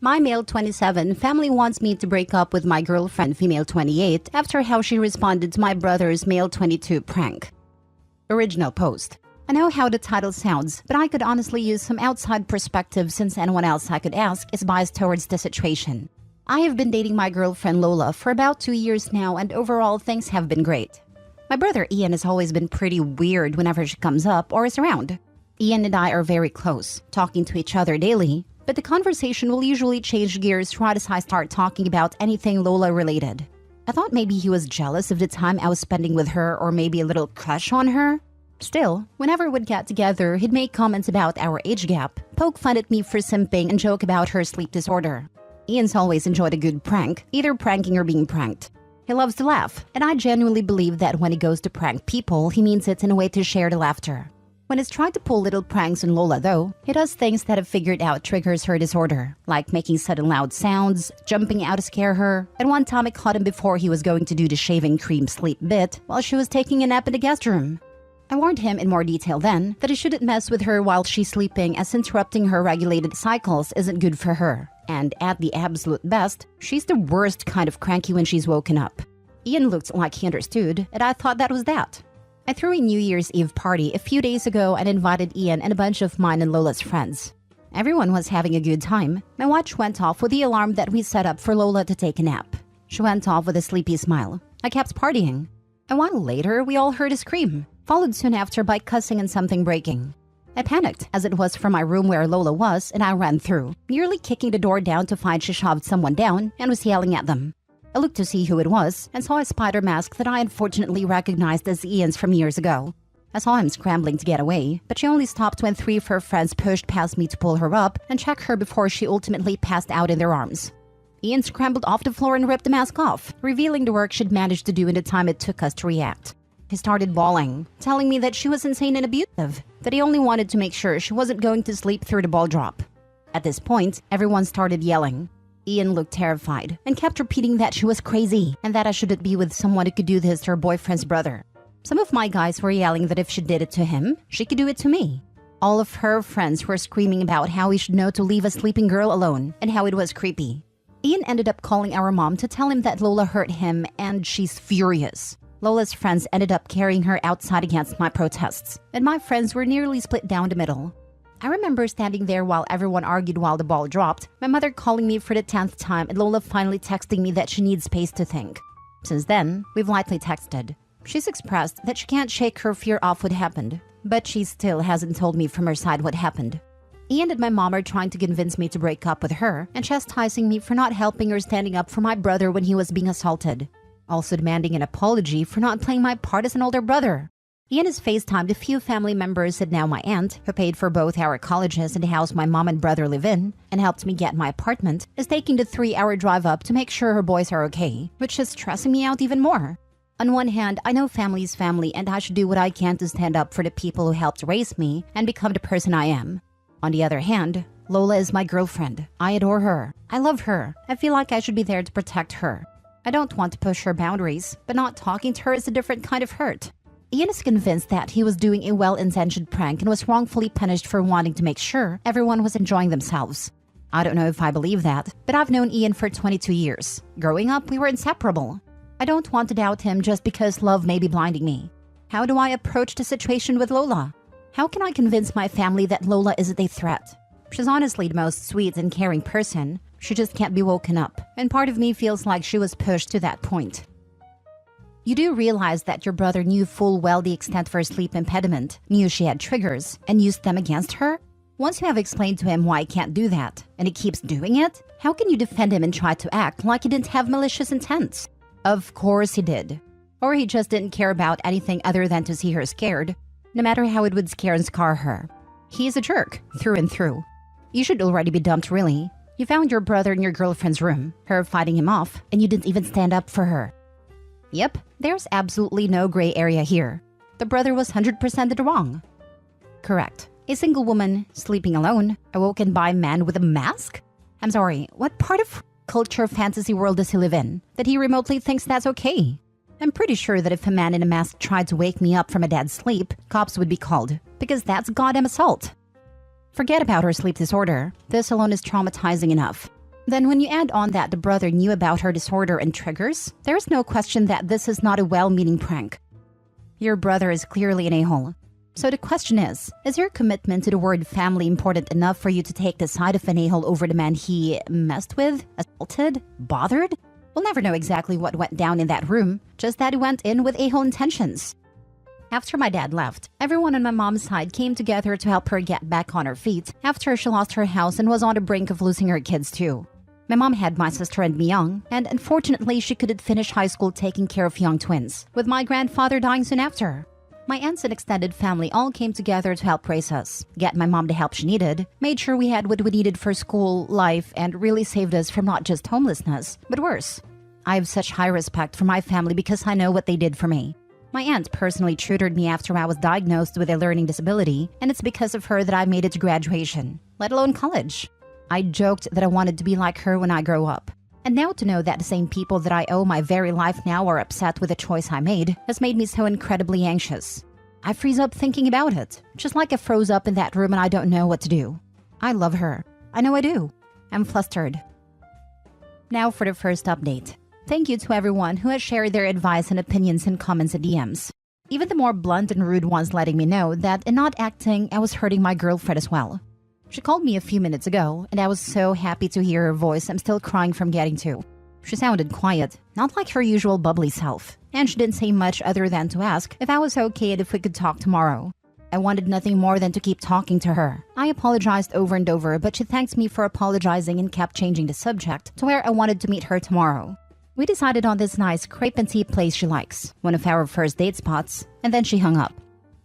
My male 27 family wants me to break up with my girlfriend female 28 after how she responded to my brother's male 22 prank. Original post. I know how the title sounds, but I could honestly use some outside perspective since anyone else I could ask is biased towards the situation. I have been dating my girlfriend Lola for about 2 years now, and overall things have been great. My brother Ian has always been pretty weird whenever she comes up or is around. Ian and I are very close, talking to each other daily, but the conversation will usually change gears right as I start talking about anything Lola related. I thought maybe he was jealous of the time I was spending with her, or maybe a little crush on her. Still, whenever we'd get together, he'd make comments about our age gap, poke fun at me for simping, and joke about her sleep disorder. Ian's always enjoyed a good prank, either pranking or being pranked. He loves to laugh, and I genuinely believe that when he goes to prank people, he means it in a way to share the laughter. When he's trying to pull little pranks on Lola though, he does things that I've figured out triggers her disorder, like making sudden loud sounds, jumping out to scare her, and one time I caught him before he was going to do the shaving cream sleep bit while she was taking a nap in the guest room. I warned him in more detail then that he shouldn't mess with her while she's sleeping, as interrupting her regulated cycles isn't good for her. And at the absolute best, she's the worst kind of cranky when she's woken up. Ian looked like he understood, and I thought that was that. I threw a New Year's Eve party a few days ago and invited Ian and a bunch of mine and Lola's friends. Everyone was having a good time. My watch went off with the alarm that we set up for Lola to take a nap. She went off with a sleepy smile. I kept partying. A while later, we all heard a scream, followed soon after by cussing and something breaking. I panicked, as it was from my room where Lola was, and I ran through, nearly kicking the door down to find she shoved someone down and was yelling at them. I looked to see who it was and saw a spider mask that I unfortunately recognized as Ian's from years ago. I saw him scrambling to get away, but she only stopped when 3 of her friends pushed past me to pull her up and check her before she ultimately passed out in their arms. Ian scrambled off the floor and ripped the mask off, revealing the work she'd managed to do in the time it took us to react. He started bawling, telling me that she was insane and abusive, that he only wanted to make sure she wasn't going to sleep through the ball drop. At this point, everyone started yelling. Ian looked terrified and kept repeating that she was crazy and that I shouldn't be with someone who could do this to her boyfriend's brother. Some of my guys were yelling that if she did it to him, she could do it to me. All of her friends were screaming about how he should know to leave a sleeping girl alone and how it was creepy. Ian ended up calling our mom to tell him that Lola hurt him, and she's furious. Lola's friends ended up carrying her outside against my protests, and my friends were nearly split down the middle. I remember standing there while everyone argued while the ball dropped, my mother calling me for the 10th time, and Lola finally texting me that she needs space to think. Since then, we've lightly texted. She's expressed that she can't shake her fear off what happened, but she still hasn't told me from her side what happened. Ian and my mom are trying to convince me to break up with her and chastising me for not helping or standing up for my brother when he was being assaulted. Also demanding an apology for not playing my part as an older brother. Ian has FaceTimed a few family members and now my aunt, who paid for both our colleges and the house my mom and brother live in, and helped me get my apartment, is taking the 3-hour drive up to make sure her boys are okay, which is stressing me out even more. On one hand, I know family is family and I should do what I can to stand up for the people who helped raise me and become the person I am. On the other hand, Lola is my girlfriend. I adore her. I love her. I feel like I should be there to protect her. I don't want to push her boundaries, but not talking to her is a different kind of hurt. Ian is convinced that he was doing a well-intentioned prank and was wrongfully punished for wanting to make sure everyone was enjoying themselves. I don't know if I believe that, but I've known Ian for 22 years. Growing up, we were inseparable. I don't want to doubt him just because love may be blinding me. How do I approach the situation with Lola? How can I convince my family that Lola isn't a threat? She's honestly the most sweet and caring person. She just can't be woken up, and part of me feels like she was pushed to that point. You do realize that your brother knew full well the extent of her sleep impediment, knew she had triggers, and used them against her? Once you have explained to him why he can't do that, and he keeps doing it, how can you defend him and try to act like he didn't have malicious intents? Of course he did. Or he just didn't care about anything other than to see her scared, no matter how it would scare and scar her. He is a jerk, through and through. You should already be dumped, really. You found your brother in your girlfriend's room, her fighting him off, and you didn't even stand up for her. Yep, there's absolutely no gray area here. The brother was 100% wrong. Correct. A single woman, sleeping alone, awoken by a man with a mask? I'm sorry, what part of culture fantasy world does he live in, that he remotely thinks that's okay? I'm pretty sure that if a man in a mask tried to wake me up from a dead sleep, cops would be called, because that's goddamn assault. Forget about her sleep disorder. This alone is traumatizing enough. Then when you add on that the brother knew about her disorder and triggers, there is no question that this is not a well-meaning prank. Your brother is clearly an a-hole. So the question is your commitment to the word family important enough for you to take the side of an a-hole over the man he messed with, assaulted, bothered? We'll never know exactly what went down in that room, just that he went in with a-hole intentions. After my dad left, everyone on my mom's side came together to help her get back on her feet after she lost her house and was on the brink of losing her kids too. My mom had my sister and me young, and unfortunately she couldn't finish high school taking care of young twins, with my grandfather dying soon after. My aunts and extended family all came together to help raise us, get my mom the help she needed, made sure we had what we needed for school, life, and really saved us from not just homelessness, but worse. I have such high respect for my family because I know what they did for me. My aunt personally tutored me after I was diagnosed with a learning disability, and it's because of her that I made it to graduation, let alone college. I joked that I wanted to be like her when I grow up. And now to know that the same people that I owe my very life now are upset with the choice I made has made me so incredibly anxious. I freeze up thinking about it, just like I froze up in that room and I don't know what to do. I love her. I know I do. I'm flustered. Now for the first update. Thank you to everyone who has shared their advice and opinions in comments and DMs. Even the more blunt and rude ones letting me know that in not acting, I was hurting my girlfriend as well. She called me a few minutes ago, and I was so happy to hear her voice I'm still crying from getting to. She sounded quiet, not like her usual bubbly self, and she didn't say much other than to ask if I was okay and if we could talk tomorrow. I wanted nothing more than to keep talking to her. I apologized over and over, but she thanked me for apologizing and kept changing the subject to where I wanted to meet her tomorrow. We decided on this nice crepe and tea place she likes, one of our first date spots, and then she hung up.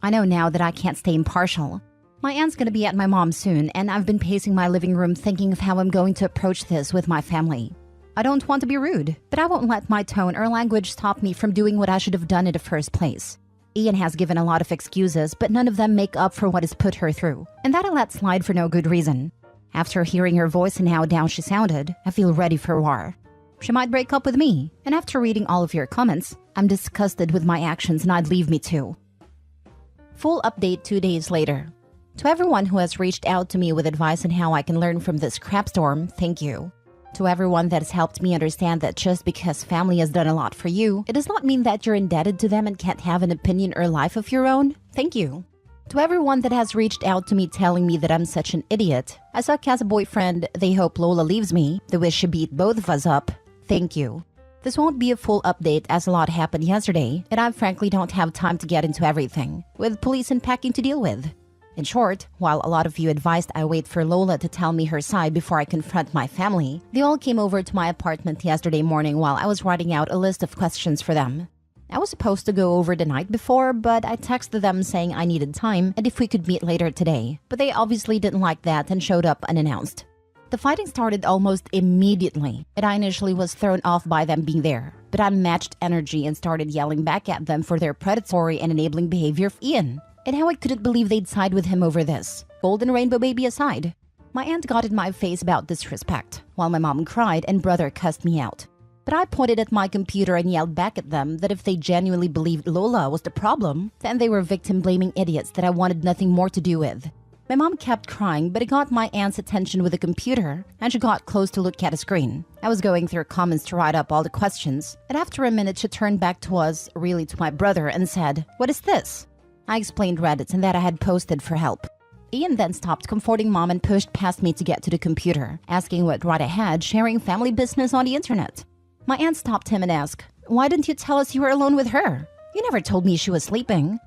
I know now that I can't stay impartial. My aunt's gonna be at my mom's soon, and I've been pacing my living room thinking of how I'm going to approach this with my family. I don't want to be rude, but I won't let my tone or language stop me from doing what I should have done in the first place. Ian has given a lot of excuses, but none of them make up for what has put her through, and that I let slide for no good reason. After hearing her voice and how down she sounded, I feel ready for war. She might break up with me, and after reading all of your comments, I'm disgusted with my actions and I'd leave me too. Full update 2 days later. To everyone who has reached out to me with advice on how I can learn from this crap storm, thank you. To everyone that has helped me understand that just because family has done a lot for you, it does not mean that you're indebted to them and can't have an opinion or life of your own, thank you. To everyone that has reached out to me telling me that I'm such an idiot, I suck as a boyfriend, they hope Lola leaves me, they wish she beat both of us up, thank you. This won't be a full update as a lot happened yesterday, and I frankly don't have time to get into everything, with police and packing to deal with. In short, while a lot of you advised I wait for Lola to tell me her side before I confront my family, they all came over to my apartment yesterday morning while I was writing out a list of questions for them. I was supposed to go over the night before, but I texted them saying I needed time and if we could meet later today, but they obviously didn't like that and showed up unannounced. The fighting started almost immediately, and I initially was thrown off by them being there, but I matched energy and started yelling back at them for their predatory and enabling behavior of Ian. And how I couldn't believe they'd side with him over this, golden rainbow baby aside. My aunt got in my face about disrespect, while my mom cried and brother cussed me out. But I pointed at my computer and yelled back at them that if they genuinely believed Lola was the problem, then they were victim-blaming idiots that I wanted nothing more to do with. My mom kept crying, but it got my aunt's attention with the computer, and she got close to look at a screen. I was going through comments to write up all the questions, and after a minute she turned back to us, really to my brother, and said, "What is this?" I explained Reddit and that I had posted for help. Ian then stopped comforting mom and pushed past me to get to the computer, asking what right I had sharing family business on the internet. My aunt stopped him and asked, "Why didn't you tell us you were alone with her? You never told me she was sleeping."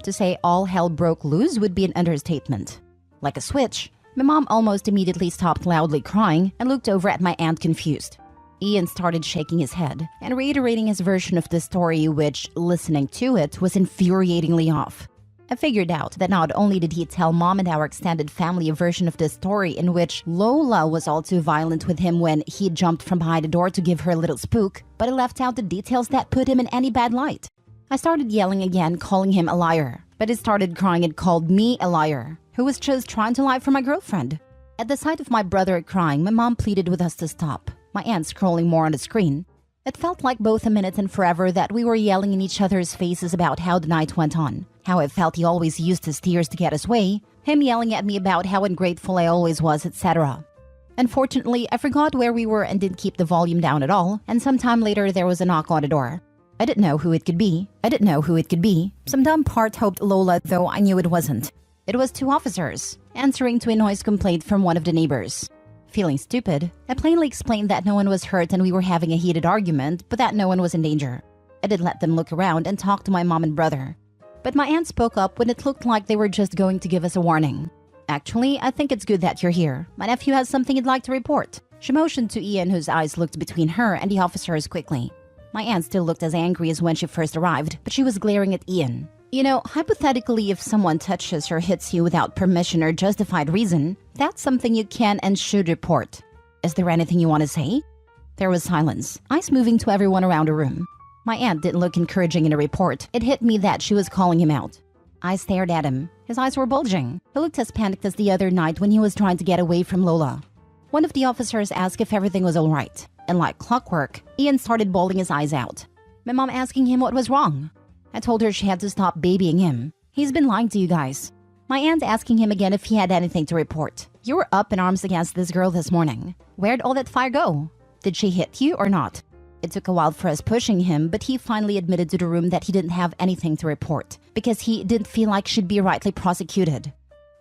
To say all hell broke loose would be an understatement. Like a switch, my mom almost immediately stopped loudly crying and looked over at my aunt confused. Ian started shaking his head and reiterating his version of the story, which, listening to it, was infuriatingly off. I figured out that not only did he tell mom and our extended family a version of this story in which Lola was all too violent with him when he jumped from behind the door to give her a little spook, but he left out the details that put him in any bad light. I started yelling again, calling him a liar, but he started crying and called me a liar, who was just trying to lie for my girlfriend. At the sight of my brother crying, my mom pleaded with us to stop, my aunt scrolling more on the screen. It felt like both a minute and forever that we were yelling in each other's faces about how the night went on, how I felt he always used his tears to get his way, him yelling at me about how ungrateful I always was, etc. Unfortunately, I forgot where we were and didn't keep the volume down at all, and sometime later there was a knock on the door. I didn't know who it could be. Some dumb part hoped Lola, though I knew it wasn't. It was 2 officers, answering to a noise complaint from one of the neighbors. Feeling stupid, I plainly explained that no one was hurt and we were having a heated argument, but that no one was in danger. I did let them look around and talk to my mom and brother. But my aunt spoke up when it looked like they were just going to give us a warning. Actually, I think it's good that you're here. My nephew has something he'd like to report. She motioned to Ian, whose eyes looked between her and the officers quickly. My aunt still looked as angry as when she first arrived, but she was glaring at Ian. You know, hypothetically, if someone touches or hits you without permission or justified reason, that's something you can and should report. Is there anything you want to say? There was silence, eyes moving to everyone around the room. My aunt didn't look encouraging in a report. It hit me that she was calling him out. I stared at him. His eyes were bulging. He looked as panicked as the other night when he was trying to get away from Lola. One of the officers asked if everything was all right. And like clockwork, Ian started bawling his eyes out. My mom asking him what was wrong. I told her she had to stop babying him. He's been lying to you guys. My aunt asking him again if he had anything to report. You were up in arms against this girl this morning. Where'd all that fire go? Did she hit you or not? It took a while for us pushing him, but he finally admitted to the room that he didn't have anything to report because he didn't feel like she'd be rightly prosecuted.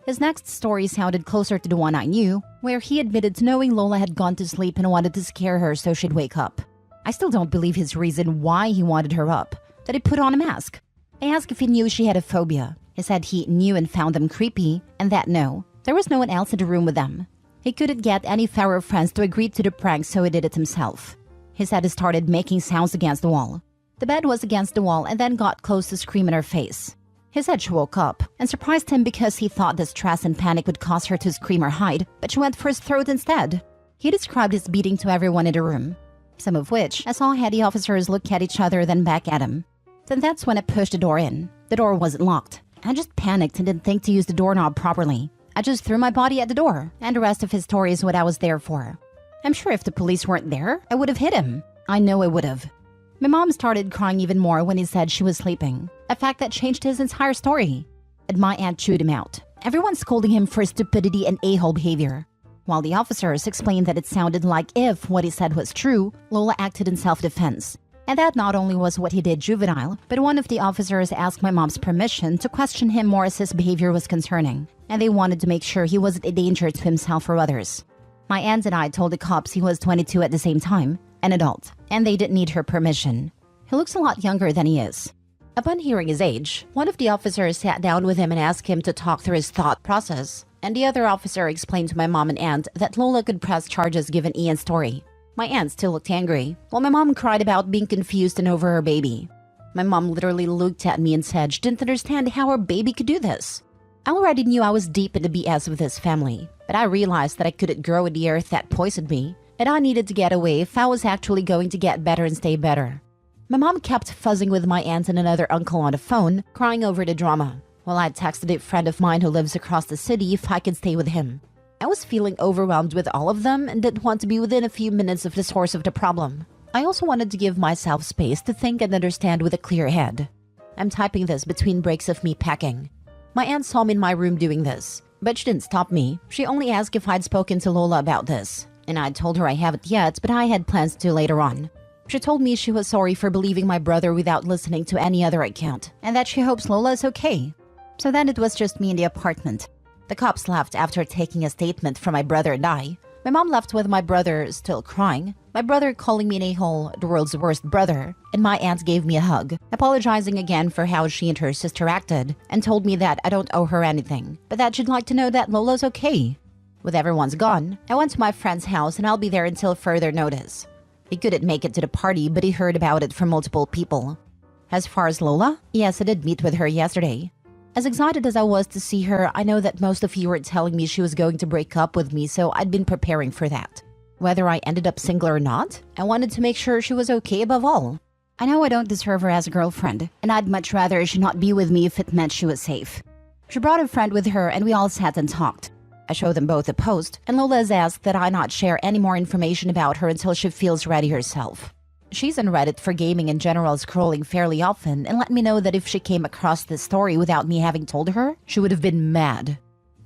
His next story sounded closer to the one I knew, where he admitted to knowing Lola had gone to sleep and wanted to scare her so she'd wake up. I still don't believe his reason why he wanted her up, that he put on a mask. I asked if he knew she had a phobia. He said he knew and found them creepy, and that no, there was no one else in the room with them. He couldn't get any fewer friends to agree to the prank, so he did it himself. He said he started making sounds against the wall. The bed was against the wall and then got close to scream in her face. He said she woke up and surprised him because he thought the stress and panic would cause her to scream or hide, but she went for his throat instead. He described his beating to everyone in the room, some of which I saw had the officers look at each other then back at him. Then that's when I pushed the door in. The door wasn't locked. I just panicked and didn't think to use the doorknob properly. I just threw my body at the door, and the rest of his story is what I was there for. I'm sure if the police weren't there, I would have hit him. I know I would have. My mom started crying even more when he said she was sleeping, a fact that changed his entire story. And my aunt chewed him out, everyone scolding him for his stupidity and a-hole behavior. While the officers explained that it sounded like if what he said was true, Lola acted in self-defense. And that not only was what he did juvenile, but one of the officers asked my mom's permission to question him more as his behavior was concerning, and they wanted to make sure he wasn't a danger to himself or others. My aunt and I told the cops he was 22 at the same time, an adult, and they didn't need her permission. He looks a lot younger than he is. Upon hearing his age, one of the officers sat down with him and asked him to talk through his thought process, and the other officer explained to my mom and aunt that Lola could press charges given Ian's story. My aunt still looked angry, while my mom cried about being confused and over her baby. My mom literally looked at me and said she didn't understand how her baby could do this. I already knew I was deep in the BS with this family, but I realized that I couldn't grow in the earth that poisoned me, and I needed to get away if I was actually going to get better and stay better. My mom kept fuzzing with my aunt and another uncle on the phone, crying over the drama, while I texted a friend of mine who lives across the city if I could stay with him. I was feeling overwhelmed with all of them and didn't want to be within a few minutes of the source of the problem. I also wanted to give myself space to think and understand with a clear head. I'm typing this between breaks of me packing. My aunt saw me in my room doing this, but she didn't stop me. She only asked if I'd spoken to Lola about this, and I told her I haven't yet, but I had plans to later on. She told me she was sorry for believing my brother without listening to any other account, and that she hopes Lola is okay. So then it was just me in the apartment. The cops left after taking a statement from my brother and I. My mom left with my brother still crying, my brother calling me an a-hole, the world's worst brother, and my aunt gave me a hug, apologizing again for how she and her sister acted, and told me that I don't owe her anything, but that she'd like to know that Lola's okay. With everyone's gone, I went to my friend's house and I'll be there until further notice. He couldn't make it to the party, but he heard about it from multiple people. As far as Lola, yes, I did meet with her yesterday. As excited as I was to see her, I know that most of you were telling me she was going to break up with me, so I'd been preparing for that. Whether I ended up single or not, I wanted to make sure she was okay above all. I know I don't deserve her as a girlfriend, and I'd much rather she not be with me if it meant she was safe. She brought a friend with her and we all sat and talked. I showed them both a post, and Lola has asked that I not share any more information about her until she feels ready herself. She's on Reddit for gaming in general, scrolling fairly often, and let me know that if she came across this story without me having told her, she would have been mad.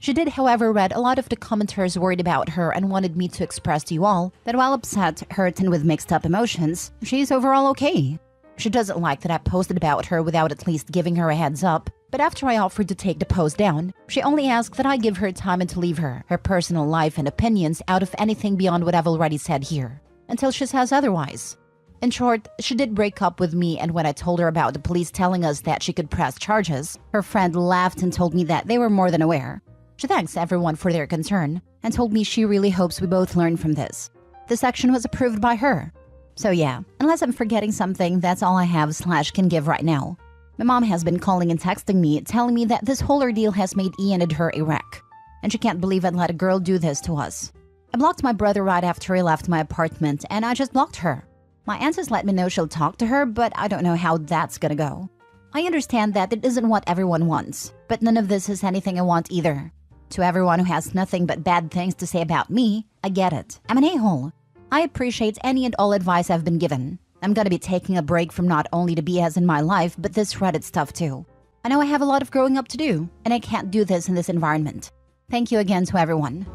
She did, however, read a lot of the commenters worried about her and wanted me to express to you all that while upset, hurt, and with mixed up emotions, she's overall okay. She doesn't like that I posted about her without at least giving her a heads up, but after I offered to take the post down, she only asked that I give her time and to leave her personal life and opinions out of anything beyond what I've already said here, until she says otherwise. In short, she did break up with me, and when I told her about the police telling us that she could press charges, her friend laughed and told me that they were more than aware. She thanks everyone for their concern and told me she really hopes we both learn from this. This action was approved by her. So yeah, unless I'm forgetting something, that's all I have / can give right now. My mom has been calling and texting me, telling me that this whole ordeal has made Ian and her a wreck, and she can't believe I'd let a girl do this to us. I blocked my brother right after he left my apartment, and I just blocked her. My aunt has let me know she'll talk to her, but I don't know how that's gonna go. I understand that it isn't what everyone wants, but none of this is anything I want either. To everyone who has nothing but bad things to say about me, I get it. I'm an a-hole. I appreciate any and all advice I've been given. I'm gonna be taking a break from not only the BS in my life, but this Reddit stuff too. I know I have a lot of growing up to do, and I can't do this in this environment. Thank you again to everyone.